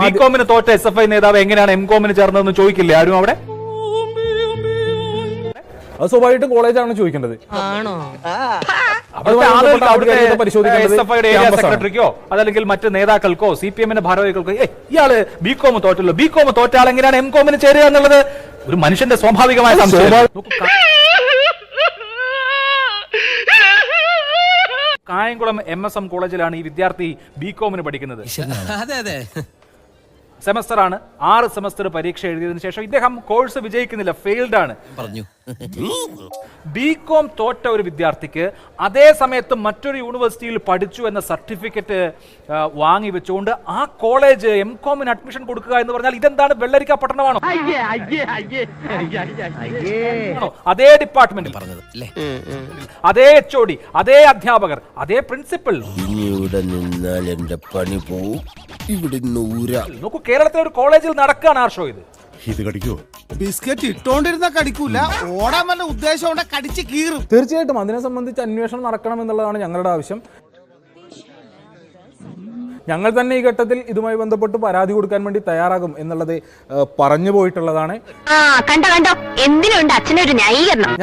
ബികോമിന് തോറ്റ SFI നേതാവ് എങ്ങനെയാണ് എംകോമിന് ചേർന്നതെന്ന് ചോദിക്കില്ലേ ആരും അവിടെ? അത് സ്വാഭാവികമായിട്ടും കോളേജാണ് ചോദിക്കേണ്ടത്. SFIയുടെ ഏരിയ സെക്രട്ടറിക്കോ അതല്ലെങ്കിൽ മറ്റ് നേതാക്കൾക്കോ CPM ഭാരവാഹികൾക്കോ ഇയാള് ബികോം തോറ്റല്ലോ, ബികോം തോറ്റ ആൾ എങ്ങനെയാണ് എംകോമിന് ചേരുക എന്നുള്ളത് ഒരു മനുഷ്യന്റെ സ്വാഭാവികമായ സംശയം. കായംകുളം MSM കോളേജിലാണ് ഈ വിദ്യാർത്ഥി ബികോമിന് പഠിക്കുന്നത്. സെമസ്റ്ററാണ്. 6 സെമസ്റ്റർ പരീക്ഷ എഴുതിയതിനു ശേഷം ഇദ്ദേഹം കോഴ്സ് വിജയിക്കുന്നില്ല, ഫെയിൽഡ് ആണ്. ബികോം തോറ്റ ഒരു വിദ്യാർത്ഥിക്ക് അതേ സമയത്ത് മറ്റൊരു യൂണിവേഴ്സിറ്റിയിൽ പഠിച്ചു എന്ന സർട്ടിഫിക്കറ്റ് വാങ്ങി വെച്ചുകൊണ്ട് ആ കോളേജ് എംകോമിന് അഡ്മിഷൻ കൊടുക്കുക എന്ന് പറഞ്ഞാൽ ഇതെന്താണ്, വെള്ളരിക്ക പട്ടണമാണോ? അതേ ഡിപ്പാർട്ട്മെന്റിൽ അതേ HOD, അതേ അധ്യാപകർ, അതേ പ്രിൻസിപ്പൽ. നോക്കൂ, കേരളത്തിലെ ഒരു കോളേജിൽ നടക്കുകയാണ് ആർഷോ. ഇത് കടിക്കോ? ബിസ്ക്കറ്റ് ഇട്ടോണ്ടിരുന്ന കടിക്കൂല, ഓടാൻ വല്ല ഉദ്ദേശം കടിച്ച് കീറും. തീർച്ചയായിട്ടും അതിനെ സംബന്ധിച്ച് അന്വേഷണം നടക്കണം എന്നുള്ളതാണ് ഞങ്ങളുടെ ആവശ്യം. ഞങ്ങൾ തന്നെ ഈ ഘട്ടത്തിൽ ഇതുമായി ബന്ധപ്പെട്ട് പരാതി കൊടുക്കാൻ വേണ്ടി തയ്യാറാകും എന്നുള്ളത് പറഞ്ഞു പോയിട്ടുള്ളതാണ്.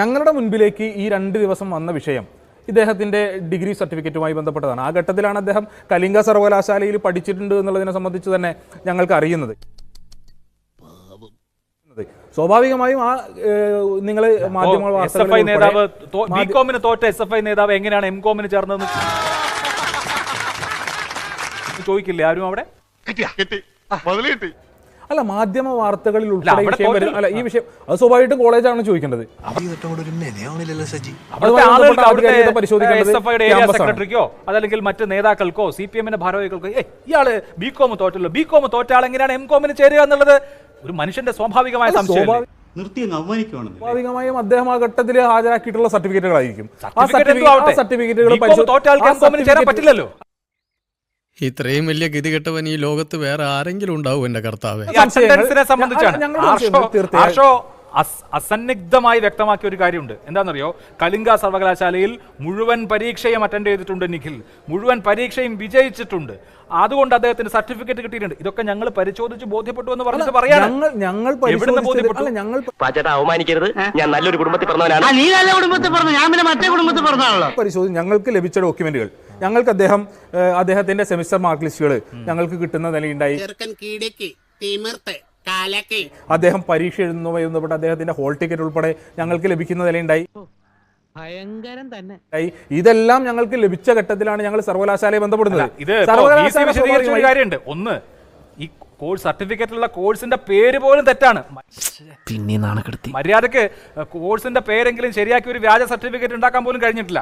ഞങ്ങളുടെ മുൻപിലേക്ക് ഈ 2 ദിവസം വന്ന വിഷയം ഇദ്ദേഹത്തിന്റെ ഡിഗ്രി സർട്ടിഫിക്കറ്റുമായി ബന്ധപ്പെട്ടതാണ്. ആ ഘട്ടത്തിലാണ് അദ്ദേഹം കലിംഗ സർവകലാശാലയിൽ പഠിച്ചിട്ടുണ്ട് എന്നുള്ളതിനെ സംബന്ധിച്ച് തന്നെ ഞങ്ങൾക്ക് അറിയുന്നത്. സ്വാഭാവികമായും ആ നിങ്ങൾ മാധ്യമങ്ങൾ ബികോമിന് തോറ്റ SFI നേതാവ് എങ്ങനെയാണ് എംകോമിന് ചേർന്നതെന്ന് ചോദിക്കില്ലേ ആരും അവിടെ? അല്ല, മാധ്യമ വാർത്തകളിൽ ഉൾപ്പെടെ വിഷയം വരും. അല്ല, ഈ വിഷയം അത് സ്വാഭാവികമായിട്ടും കോളേജാണ് ചോദിക്കേണ്ടത്. SFIയുടെ ഏരിയ സെക്രട്ടറിക്കോ അതല്ലെങ്കിൽ മറ്റ് നേതാക്കൾക്കോ CPM ഭാരവാഹികൾക്കോ ഇയാള് ബികോം തോറ്റല്ലോ, ബികോം തോറ്റ ആൾ എങ്ങനെയാണ് എംകോമിന് ചേരുക എന്നുള്ളത് ഒരു മനുഷ്യന്റെ സ്വാഭാവികമായ സംശയം. സ്വാഭാവികമായും അദ്ദേഹം ആ ഘട്ടത്തിൽ ഹാജരാക്കിയിട്ടുള്ള സർട്ടിഫിക്കറ്റുകളായിരിക്കും. പറ്റില്ലല്ലോ. ഇത്രയും വലിയ ഗതികെട്ടവൻ ഈ ലോകത്ത് വേറെ ആരെങ്കിലും ഉണ്ടാവും എന്റെ കർത്താവേ. അസന്നിഗ്ധമായി വ്യക്തമാക്കിയ ഒരു കാര്യമുണ്ട്. എന്താണെന്നറിയോ? കലിംഗ സർവകലാശാലയിൽ മുഴുവൻ പരീക്ഷയും അറ്റൻഡ് ചെയ്തിട്ടുണ്ട് നിഖിൽ, മുഴുവൻ പരീക്ഷയും വിജയിച്ചിട്ടുണ്ട്. അതുകൊണ്ട് അദ്ദേഹത്തിന് സർട്ടിഫിക്കറ്റ് കിട്ടിയിട്ടുണ്ട്. ഇതൊക്കെ ഞങ്ങൾ പരിശോധിച്ച് ബോധ്യപ്പെട്ടു എന്ന് പറഞ്ഞിട്ട് പറയാം. അവമാനിക്കരുത്, ഞാൻ നല്ലൊരു കുടുംബത്തിൽ പറഞ്ഞവനാണ്. നീ നല്ല കുടുംബത്തിൽ പറഞ്ഞു, ഞാൻ പിന്നെ മറ്റേ കുടുംബത്തിൽ പറഞ്ഞാണല്ലോ. പരിശോധിച്ച് ഞങ്ങൾക്ക് ലഭിച്ച ഡോക്യുമെന്റുകൾ, ഞങ്ങൾക്ക് അദ്ദേഹത്തിന്റെ സെമിസ്റ്റർ മാർക്ക് ലിസ്റ്റുകൾ ഞങ്ങൾക്ക് കിട്ടുന്ന നിലയുണ്ടായി. അദ്ദേഹം പരീക്ഷ എഴുതുന്നതുമായി ബന്ധപ്പെട്ട് അദ്ദേഹത്തിന്റെ ഹോൾ ടിക്കറ്റ് ഉൾപ്പെടെ ഞങ്ങൾക്ക് ലഭിക്കുന്ന നിലയുണ്ടായി. ഭയങ്കരം തന്നെ. ഇതെല്ലാം ഞങ്ങൾക്ക് ലഭിച്ച ഘട്ടത്തിലാണ് ഞങ്ങൾ സർവകലാശാലയെ ബന്ധപ്പെടുന്നത്. കാര്യമുണ്ട്. ഒന്ന്, ഈ കോഴ്സ് സർട്ടിഫിക്കറ്റിലുള്ള കോഴ്സിന്റെ പേര് പോലും തെറ്റാണ്. പിന്നെ നാണക്കെടുത്തി. മര്യാദക്ക് കോഴ്സിന്റെ പേരെങ്കിലും ശരിയാക്കി ഒരു വ്യാജ സർട്ടിഫിക്കറ്റ് ഉണ്ടാക്കാൻ പോലും കഴിഞ്ഞിട്ടില്ല.